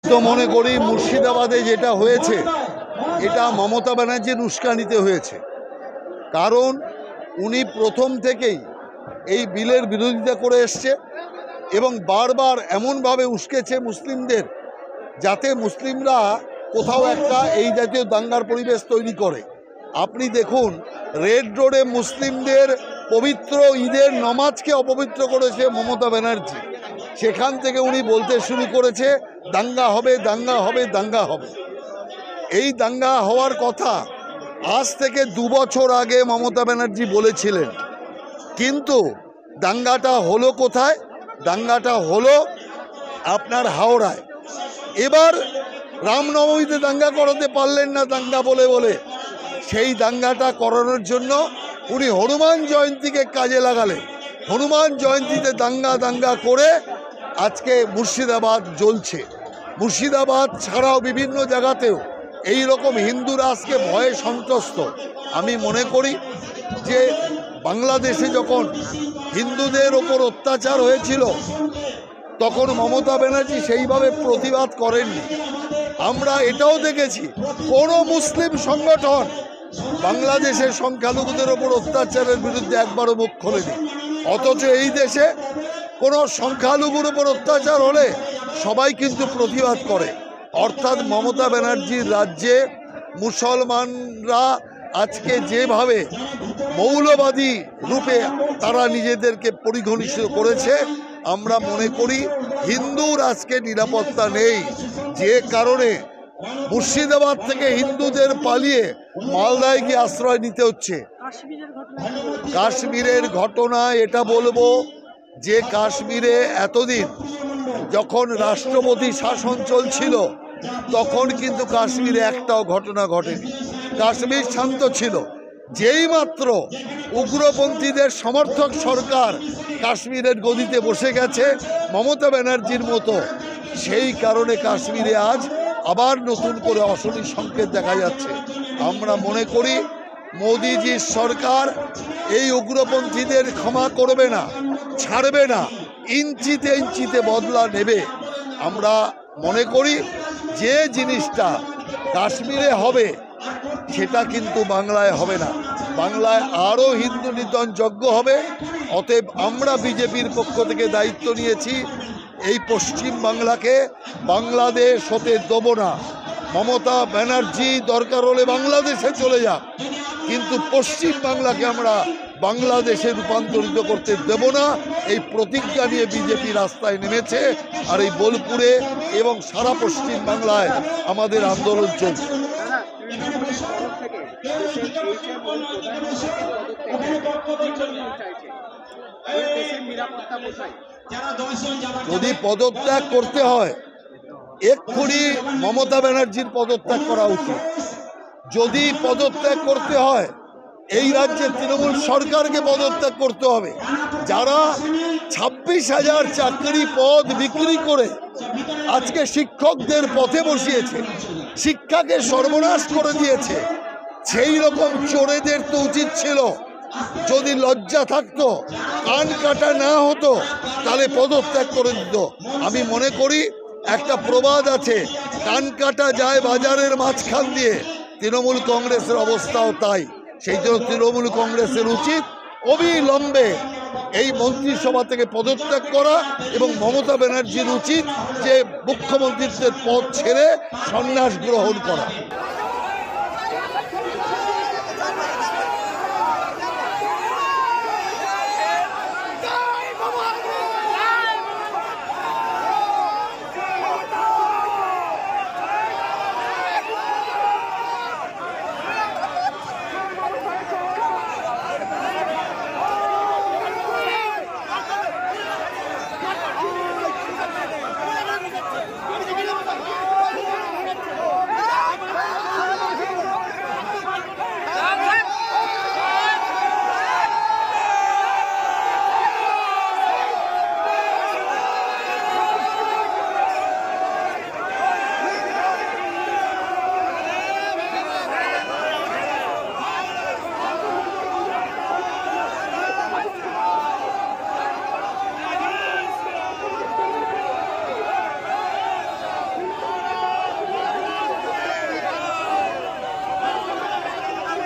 তো মনে করি মুর্শিদাবাদে যেটা হয়েছে এটা মমতা ব্যানার্জির উস্কানিতে হয়েছে। কারণ উনি প্রথম থেকেই এই বিলের বিরোধিতা করে এসছে এবং বারবার এমনভাবে উস্কেছে মুসলিমদের যাতে মুসলিমরা কোথাও একটা এই জাতীয় দাঙ্গার পরিবেশ তৈরি করে। আপনি দেখুন রেড রোডে মুসলিমদের পবিত্র ঈদের নমাজকে অপবিত্র করেছে মমতা ব্যানার্জি। সেখান থেকে উনি বলতে শুরু করেছে দাঙ্গা হবে, দাঙ্গা হবে, দাঙ্গা হবে। এই দাঙ্গা হওয়ার কথা আজ থেকে 2 বছর আগে মমতা ব্যানার্জি বলেছিলেন, কিন্তু দাঙ্গাটা হলো কোথায়? দাঙ্গাটা হলো আপনার হাওড়ায়। এবার রামনবমীতে দাঙ্গা করাতে পারলেন না দাঙ্গা বলে বলে, সেই দাঙ্গাটা করানোর জন্য উনি হনুমান জয়ন্তীকে কাজে লাগালেন। হনুমান জয়ন্তীতে দাঙ্গা দাঙ্গা করে আজকে মুর্শিদাবাদ জ্বলছে। মুর্শিদাবাদ ছাড়াও বিভিন্ন জায়গাতেও এই রকম হিন্দুরা আজকে ভয়ে সন্ত্রস্ত। আমি মনে করি যে বাংলাদেশে যখন হিন্দুদের ওপর অত্যাচার হয়েছিল তখন মমতা ব্যানার্জি সেইভাবে প্রতিবাদ করেননি। আমরা এটাও দেখেছি কোনো মুসলিম সংগঠন বাংলাদেশের সংখ্যালঘুদের ওপর অত্যাচারের বিরুদ্ধে একবারও মুখ খোলেনি। অথচ এই দেশে কোনো সংখ্যালঘুর ওপর অত্যাচার হলে সবাই কিন্তু প্রতিবাদ করে। অর্থাৎ মমতা ব্যানার্জির রাজ্যে মুসলমানরা আজকে যেভাবে মৌলবাদী রূপে তারা নিজেদেরকে পরিগণিত করেছে, আমরা মনে করি হিন্দুর আজকে নিরাপত্তা নেই। যে কারণে মুর্শিদাবাদ থেকে হিন্দুদের পালিয়ে মালদায় গিয়ে আশ্রয় নিতে হচ্ছে। কাশ্মীরের ঘটনা এটা বলবো যে কাশ্মীরে এতদিন যখন রাষ্ট্রপতি শাসন চলছিল তখন কিন্তু কাশ্মীরে একটাও ঘটনা ঘটেনি। কাশ্মীর শান্ত ছিল। যেই মাত্র উগ্রপন্থীদের সমর্থক সরকার কাশ্মীরের গদিতে বসে গেছে মমতা ব্যানার্জির মতো, সেই কারণে কাশ্মীরে আজ আবার নতুন করে অশনি সংকেত দেখা যাচ্ছে। আমরা মনে করি মোদিজির সরকার এই উগ্রপন্থীদের ক্ষমা করবে না, ছাড়বে না, ইঞ্চিতে ইঞ্চিতে বদলা নেবে। আমরা মনে করি যে জিনিসটা কাশ্মীরে হবে সেটা কিন্তু বাংলায় হবে না। বাংলায় আরও হিন্দু নিধন যজ্ঞ হবে। অতএব আমরা বিজেপির পক্ষ থেকে দায়িত্ব নিয়েছি এই পশ্চিম বাংলাকে বাংলাদেশ হতে দেব না। মমতা ব্যানার্জি দরকার হলে বাংলাদেশে চলে যাক, কিন্তু পশ্চিম বাংলাকে আমরা বাংলাদেশে রূপান্তরিত করতে দেব না। এই প্রতিজ্ঞা নিয়ে বিজেপি রাস্তায় নেমেছে। আর এই বোলপুরে এবং সারা পশ্চিম বাংলায় আমাদের আন্দোলন চলছে। যদি পদত্যাগ করতে হয় এক্ষুনি মমতা ব্যানার্জির পদত্যাগ করা উচিত। যদি পদত্যাগ করতে হয় এই রাজ্যে তৃণমূল সরকারকে পদত্যাগ করতে হবে। যারা 26,000 চাকরি পদ বিক্রি করে আজকে শিক্ষকদের পথে বসিয়েছে, শিক্ষাকে সর্বনাশ করে দিয়েছে, সেই রকম চোরেদের তো উচিত ছিল যদি লজ্জা থাকতো, কান কাটা না হতো, তাহলে পদত্যাগ করে দিত। আমি মনে করি একটা প্রবাদ আছে, কান কাটা যায় বাজারের মাঝখান দিয়ে। তৃণমূল কংগ্রেসের অবস্থাও তাই। সেই জন্য তৃণমূল কংগ্রেসের উচিত অবিলম্বে এই মন্ত্রিসভা থেকে পদত্যাগ করা এবং মমতা ব্যানার্জির উচিত যে মুখ্যমন্ত্রীত্বের পদ ছেড়ে সন্ন্যাস গ্রহণ করা।